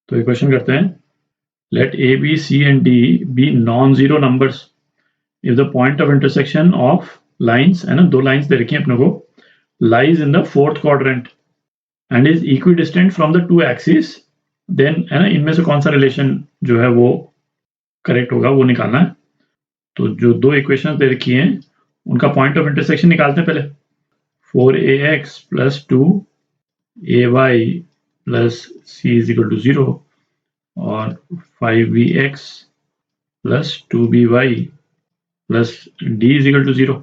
तो ये क्वेश्चन करते हैं, let A B C and D be non zero numbers if the point of intersection of lines, है ना, दो लाइन्स दे रखी हैं अपने को, lies in the fourth quadrant and is equidistant from the two axis, then, है ना, इनमें से कौन सा रिलेशन जो है वो करेक्ट होगा वो निकालना है। तो जो दो इक्वेशन दे रखी हैं उनका पॉइंट ऑफ इंटरसेक्शन निकालते हैं पहले। 4ax plus 2ay plus c is equal to 0 और 5bx plus 2by plus d is equal to 0।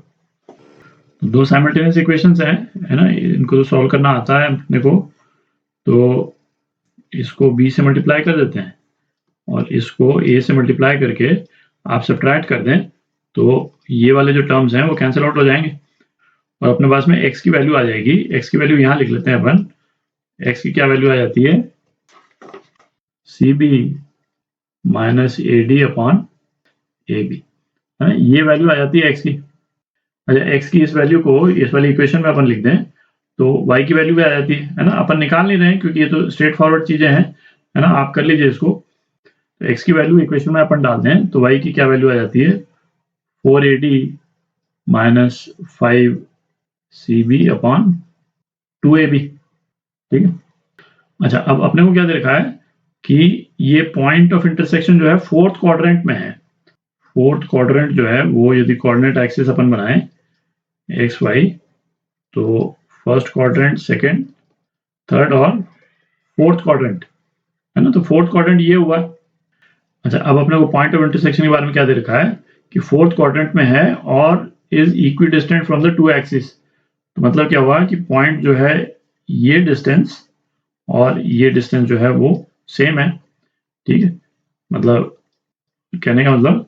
दो साइमल्टेनियस इक्वेशंस हैं, है ना, इनको तो सॉल्व करना आता है अपने को, तो इसको b से मल्टीप्लाई कर देते हैं और इसको a से मल्टीप्लाई करके आप सब्ट्रैक्ट कर दें तो ये वाले जो टर्म्स हैं वो कैंसिल आउट हो जाएंगे और अपने पास में x की वैल्यू आ जाएगी। x की वैल्यू यहाँ लिख लेते हैं अपन। x की क्या वैल्यू आ जाती है, cb minus ad upon ab, है ना, ये वैल्यू आ जाती है x की। अच्छा, x की इस वैल्यू को इस वाली इक्वेशन में अपन लिख दें तो y की वैल्यू भी आ जाती है ना। अपन निकाल नहीं रहे हैं क्योंकि ये तो स्ट्रेट फॉरवर्ड चीजें हैं, है ना, आप कर लीजिए इसको। तो x की वैल्यू इक्वेशन में अपन डाल दें तो y की क्या वैल्यू आ जाती है, 4ad minus 5cb upon 2ab, ठीक है। अच्छा, अब अपने को क्या दे रखा है कि ये पॉइंट ऑफ इंटरसेक्शन जो है फोर्थ क्वाड्रेंट में है। फोर्थ क्वाड्रेंट जो है वो यदि कोऑर्डिनेट एक्सिस अपन बनाएं एक्स वाई, तो फर्स्ट क्वाड्रेंट, सेकंड, थर्ड और फोर्थ क्वाड्रेंट, है ना, तो फोर्थ क्वाड्रेंट ये हुआ। अच्छा, अब अपने को पॉइंट ऑफ इंटरसेक्शन के बारे में क्या दे रखा है कि फोर्थ क्वाड्रेंट में है और is equidistant from the two axis. तो मतलब क्या हुआ कि पॉइंट जो है ये डिस्टेंस और ये डिस्टेंस जो है वो सेम है, ठीक है। मतलब कहने का मतलब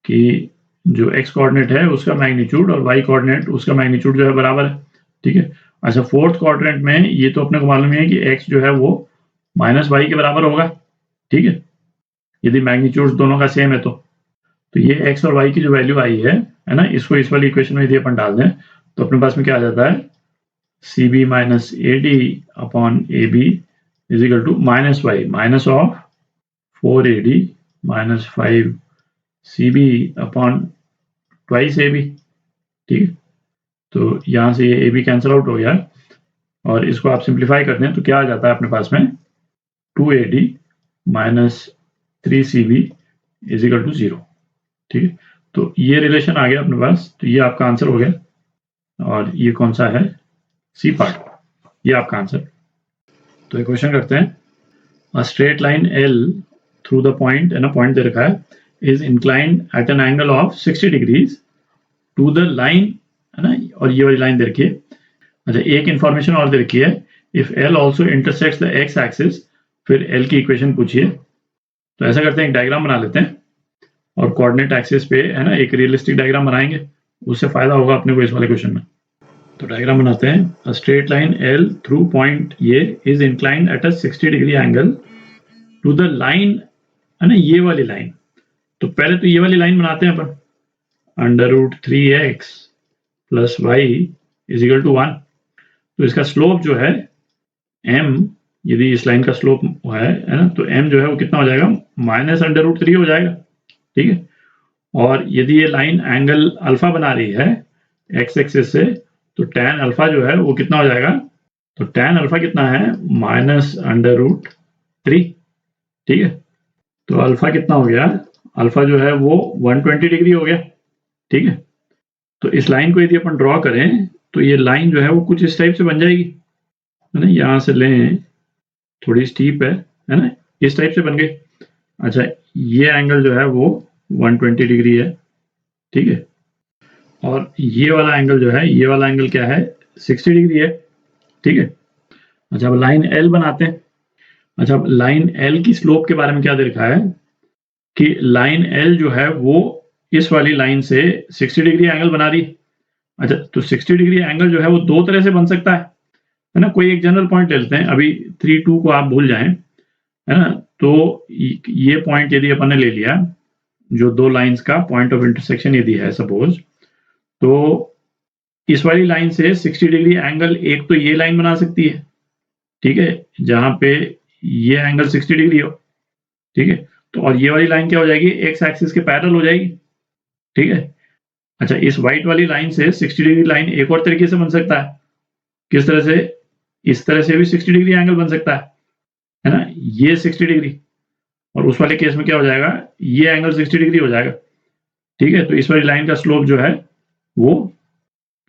कि जो x कोऑर्डिनेट है उसका मैग्नीट्यूड और y कोऑर्डिनेट उसका मैग्नीट्यूड जो है बराबर है, ठीक है। अच्छा, फोर्थ क्वाड्रेंट में ये तो अपने को मालूम है कि x जो है वो माइनस वाई के बराबर होगा, ठीक है, यदि मैग्नीट्यूड दोनों का सेम है तो ये x और y की जो वैल्यू आई है ना, इसको इस वाली इक्वेशन में यदि अपन डाल दें तो अपने पास में क्या आ जाता है, cb minus ad upon ab is equal to minus Y minus of 4ad minus 5cb upon twice ab, ठीक है। तो यहाँ से ये ab कैंसिल आउट हो गया और इसको आप सिंप्लीफाई करते हैं तो क्या आ जाता है अपने पास में, 2ad minus 3cb is equal to 0, ठीक है। तो ये रिलेशन आ गया अपने पास, तो ये आपका आंसर हो गया और ये कौन सा है, सी पार्ट, ये आपका आंसर। तो एक क्वेश्चन करते हैं, a straight line L through the point, है ना, पॉइंट दे रखा है, is inclined at an angle of 60 degrees to the line, है ना, और ये वाली लाइन दे रखी है। अच्छा, एक इंफॉर्मेशन और दे रखी है, if L also intersects the x axis, फिर L की इक्वेशन पूछिए। तो ऐसा करते हैं, एक डायग्राम बना लेते हैं और कोऑर्डिनेट एक्सिस पे, है ना, एक रियलिस्टिक डायग्राम बनाएंगे, उससे फायदा होगा अपने को इस वाले क्वेश्चन में। तो डायग्राम बनाते हैं, a straight line L through point ये is inclined at a 60 degree angle to the line, है ना, ये वाली लाइन। तो पहले तो ये वाली लाइन बनाते हैं अपन, under root 3x plus Y is equal to 1। तो इसका स्लोप जो है m, यदि इस लाइन का स्लोप है ना, तो m जो है वो कितना हो जाएगा, माइनस अंडर रूट 3 हो जाएगा, ठीक है। और यदि ये लाइन एंगल अल्फा बना रही है x एक्सिस से, तो tan अल्फा जो है वो कितना हो जाएगा, तो tan अल्फा कितना है, माइनस अंडर रूट 3, ठीक है। तो अल्फा कितना हो गया, अल्फा जो है वो 120 डिग्री हो गया, ठीक है। तो इस लाइन को यदि अपन ड्रॉ करें तो ये लाइन जो है वो कुछ इस टाइप से बन जाएगी, है ना, यहाँ से लें, थोड़ी स्टीप है ना, इस टाइप से बन गई। अच्छा, ये एंगल जो है वो 120 डिग्री है, ठीक है, और ये वाला एंगल जो है, ये वाला एंगल क्या है, 60 डिग्री है, ठीक है। अच्छा, अब लाइन L बनाते हैं। अच्छा, अब लाइन L की स्लोप के बारे में क्या दे रखा है कि लाइन L जो है वो इस वाली लाइन से 60 डिग्री एंगल बना रही। अच्छा, तो 60 डिग्री एंगल जो है वो दो तरह से बन सकता है ना। कोई एक जनरल पॉइंट ले लेते हैं, अभी 3-2 को आप भूल जाएं, है ना। तो ये पॉइंट यदि अपन ने ले लिया, जो दो लाइंस का पॉइंट ऑफ इंटरसेक्शन यदि है सपोज, तो इस वाली लाइन से 60 डिग्री एंगल एक तो ये लाइन बना सकती है, ठीक है, जहां पे ये एंगल 60 डिग्री हो, ठीक है। तो और ये वाली लाइन क्या हो जाएगी, एक्स एक्सिस के पैरेलल हो जाएगी, ठीक है। अच्छा, इस व्हाइट वाली लाइन से 60 डिग्री लाइन एक और तरीके से बन सकता है। किस तरह से, इस तरह से भी 60 डिग्री एंगल बन सकता है ना, ये 60 डिग्री, और उस वाले केस में क्या हो जाएगा, ये एंगल 60 डिग्री हो जाएगा, ठीक है। तो इस वाली लाइन का स्लोप जो है वो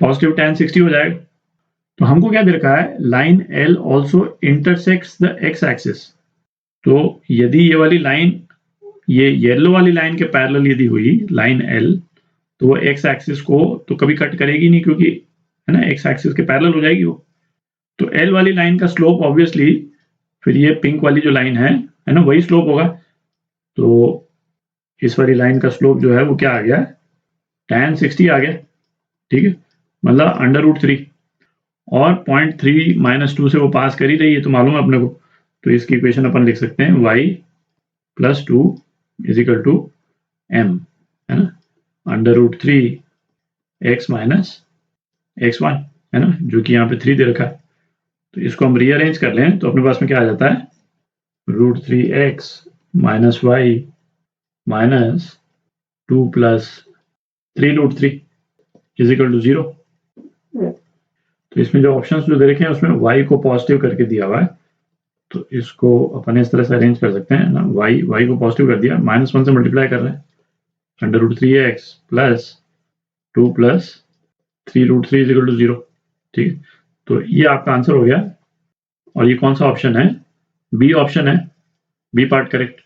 पॉजिटिव tan 60 हो जाएगा। तो हमको क्या दे रखा है, line L also intersects the x axis. तो यदि ये वाली लाइन ये येलो वाली लाइन के पैरेलल यदि हुई लाइन L, तो वो एक्स एक्सिस को तो कभी कट करेगी नहीं, क्योंकि है ना एक्स एक्सिस के पैरेलल हो जाएगी वो। तो L वाली लाइन का स्लोप ऑब्वियसली फिर ये पिंक वाली जो लाइन है ना, वही स्लोप होगा। तो इस वाली लाइन का स्लोप जो है वो क्या आ गया, tan 60 आ गया, ठीक है, मतलब √3। और 0.3 - 2 से वो पास कर ही रही है, तो मालूम है अपने को। तो इसकी इक्वेशन अपन लिख सकते हैं y + 2 = m, है ना, √3 x - x1, है ना, जो कि यहाँ पे 3 दे रखा है। तो इसको हम रीअरेंज कर लें तो अपने पास में क्या आ जाता है, √3x - y - 2 + 3√3 = 0। तो इसमें जो ऑप्शंस जो दे रखे हैं उसमें y को पॉजिटिव करके दिया हुआ है, तो इसको अपन इस तरह से अरेंज कर सकते हैं ना, y को पॉजिटिव कर दिया, -1 से मल्टीप्लाई कर रहे हैं, √3x + 2 + 3√3 = 0, ठीक है। तो ये आपका आंसर हो गया। और ये कौन सा ऑप्शन है, बी ऑप्शन है, बी पार्ट करेक्ट।